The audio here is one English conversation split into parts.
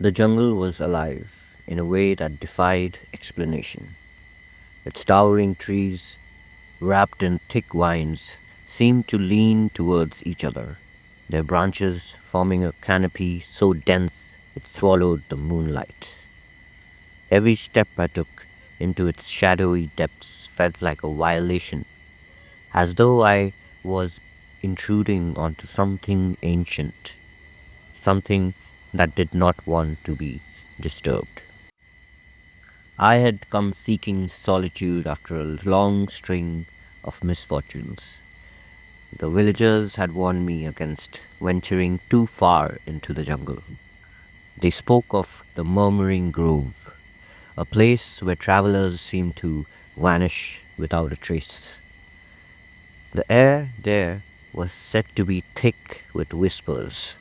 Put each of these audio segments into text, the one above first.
The jungle was alive in a way that defied explanation. Its towering trees, wrapped in thick vines, seemed to lean towards each other, their branches forming a canopy so dense it swallowed the moonlight. Every step I took into its shadowy depths felt like a violation, as though I was intruding onto something ancient, something that did not want to be disturbed. I had come seeking solitude after a long string of misfortunes. The villagers had warned me against venturing too far into the jungle. They spoke of the Murmuring Grove, a place where travelers seemed to vanish without a trace. The air there was said to be thick with whispers,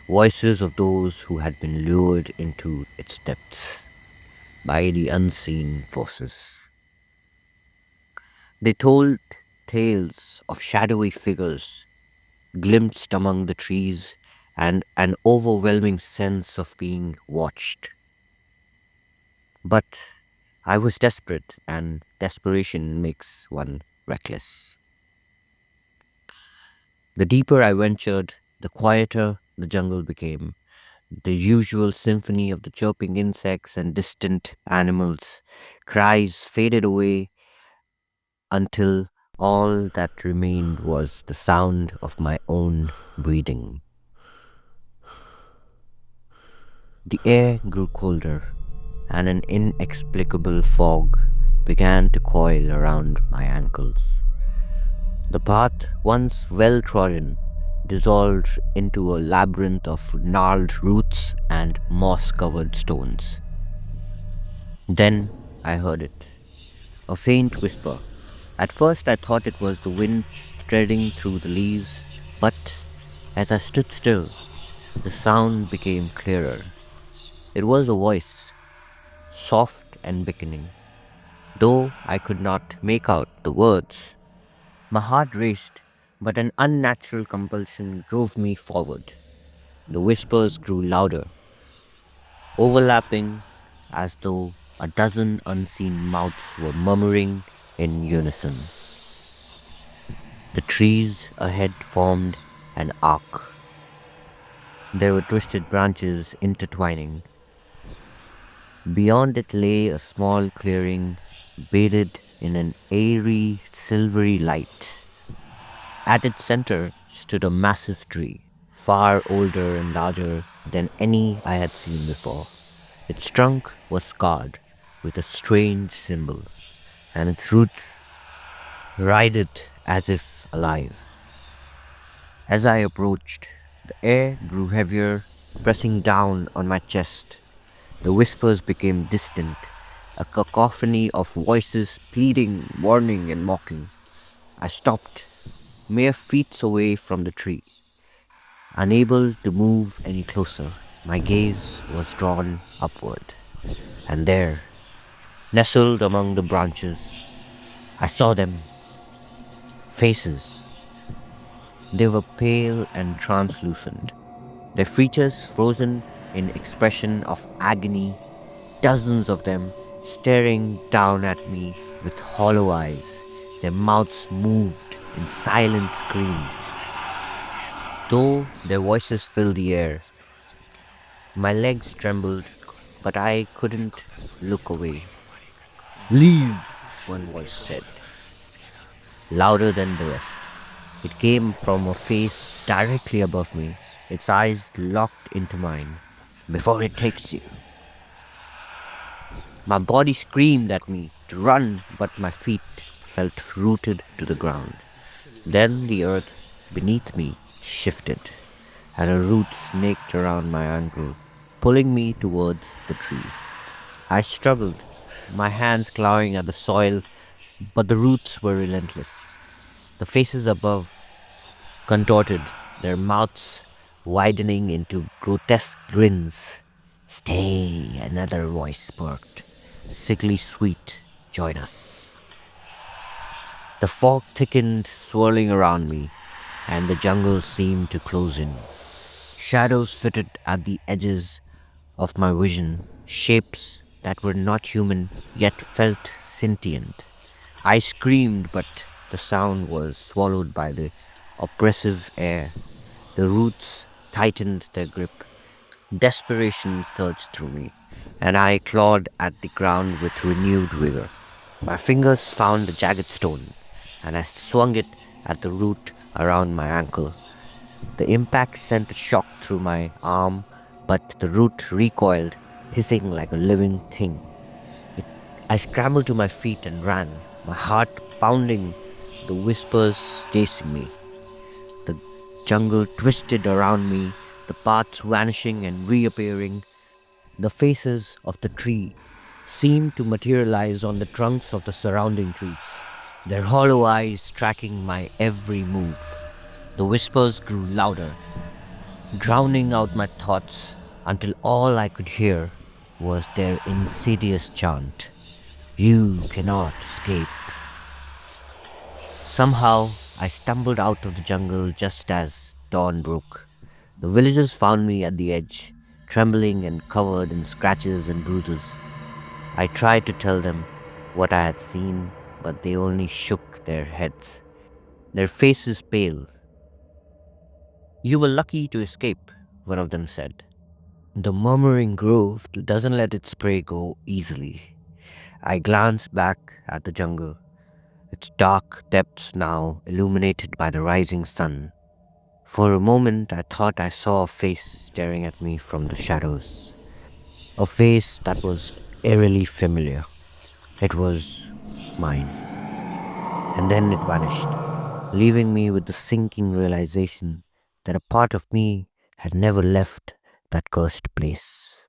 voices of those who had been lured into its depths by the unseen forces. They told tales of shadowy figures glimpsed among the trees and an overwhelming sense of being watched. But I was desperate, and desperation makes one reckless. The deeper I ventured, the quieter the jungle became. The usual symphony of the chirping insects and distant animals' cries faded away until all that remained was the sound of my own breathing. The air grew colder, and an inexplicable fog began to coil around my ankles. The path, once well trodden, dissolved into a labyrinth of gnarled roots and moss covered stones. Then I heard it, a faint whisper. At first, I thought it was the wind threading through the leaves, but as I stood still, the sound became clearer. It was a voice, soft and beckoning. Though I could not make out the words, my heart raced, but an unnatural compulsion drove me forward. The whispers grew louder, overlapping as though a dozen unseen mouths were murmuring in unison. The trees ahead formed an arc. There were twisted branches intertwining. Beyond it lay a small clearing bathed in an airy, silvery light. At its center stood a massive tree, far older and larger than any I had seen before. Its trunk was scarred with a strange symbol, and its roots writhed as if alive. As I approached, the air grew heavier, pressing down on my chest. The whispers became distant, a cacophony of voices pleading, warning, and mocking. I stopped, mere feet away from the tree, unable to move any closer. My gaze was drawn upward, and there, nestled among the branches, I saw them, faces. They were pale and translucent, their features frozen in expression of agony, dozens of them staring down at me with hollow eyes. Their mouths moved in silent screams, though their voices filled the air. My legs trembled, but I couldn't look away. Leave, one voice said, louder than the rest. It came from a face directly above me, its eyes locked into mine. Before it takes you. My body screamed at me to run, but my feet felt rooted to the ground. Then the earth beneath me shifted, and a root snaked around my ankle, pulling me toward the tree. I struggled, my hands clawing at the soil, but the roots were relentless. The faces above contorted, their mouths widening into grotesque grins. Stay, another voice barked. Sickly sweet, join us. The fog thickened, swirling around me, and the jungle seemed to close in. Shadows fitted at the edges, of my vision, shapes that were not human yet felt sentient. I screamed, but the sound was swallowed by the oppressive air. The roots tightened their grip. Desperation surged through me, and I clawed at the ground with renewed vigor. My fingers found a jagged stone, and I swung it at the root around my ankle. The impact sent a shock through my arm, but the root recoiled, hissing like a living thing. It, I scrambled to my feet and ran, my heart pounding, the whispers chasing me. The jungle twisted around me, the paths vanishing and reappearing. The faces of the tree seemed to materialize on the trunks of the surrounding trees, their hollow eyes tracking my every move. The whispers grew louder, drowning out my thoughts until all I could hear was their insidious chant: "You cannot escape." Somehow, I stumbled out of the jungle just as dawn broke. The villagers found me at the edge, trembling and covered in scratches and bruises. I tried to tell them what I had seen, but they only shook their heads, their faces pale. "You were lucky to escape," one of them said. "The Murmuring Grove doesn't let its prey go easily." I glanced back at the jungle, its dark depths now illuminated by the rising sun. For a moment, I thought I saw a face staring at me from the shadows, a face that was eerily familiar. It was mine. And then it vanished, leaving me with the sinking realization that a part of me had never left that cursed place.